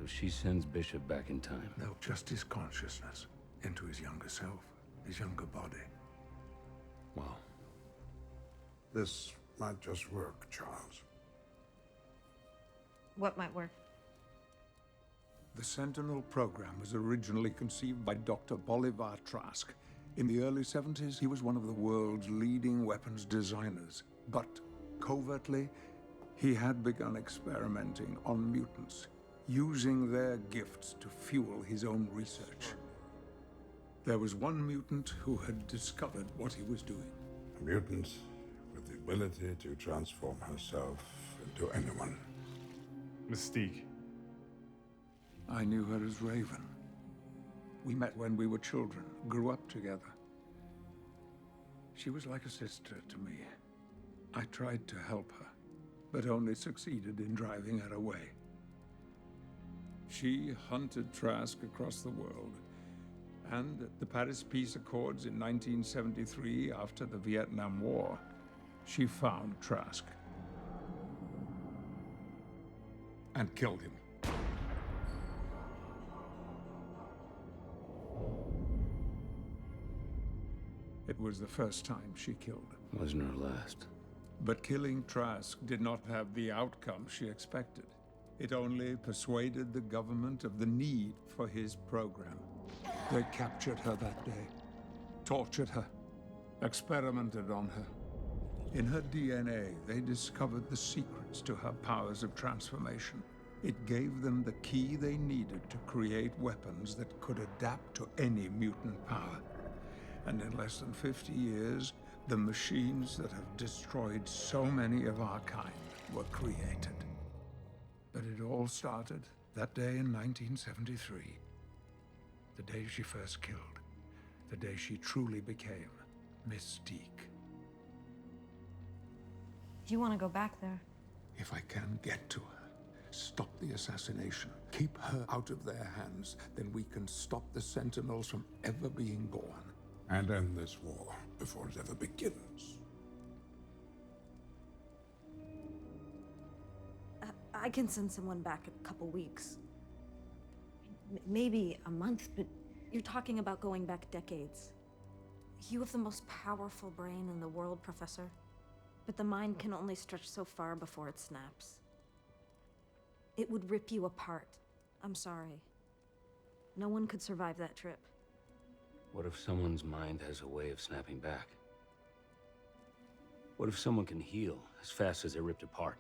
So she sends Bishop back in time. No, just his consciousness. Into his younger self. His younger body. Wow. This might just work, Charles. What might work? The Sentinel program was originally conceived by Dr. Bolivar Trask. In the early 70s, he was one of the world's leading weapons designers. But covertly, he had begun experimenting on mutants, using their gifts to fuel his own research. There was one mutant who had discovered what he was doing. A mutant with the ability to transform herself into anyone. Mystique. I knew her as Raven. We met when we were children, grew up together. She was like a sister to me. I tried to help her, but only succeeded in driving her away. She hunted Trask across the world, and at the Paris Peace Accords in 1973, after the Vietnam War, she found Trask and killed him. It was the first time she killed him. Wasn't her last. But killing Trask did not have the outcome she expected. It only persuaded the government of the need for his program. They captured her that day, tortured her, experimented on her. In her DNA, they discovered the secrets to her powers of transformation. It gave them the key they needed to create weapons that could adapt to any mutant power. And in less than 50 years, the machines that have destroyed so many of our kind were created. But it all started that day in 1973. The day she first killed. The day she truly became Mystique. Do you want to go back there? If I can get to her, stop the assassination, keep her out of their hands, then we can stop the Sentinels from ever being born. And end this war before it ever begins. I can send someone back in a couple weeks. Maybe a month, but you're talking about going back decades. You have the most powerful brain in the world, Professor. But the mind can only stretch so far before it snaps. It would rip you apart. I'm sorry. No one could survive that trip. What if someone's mind has a way of snapping back? What if someone can heal as fast as they're ripped apart?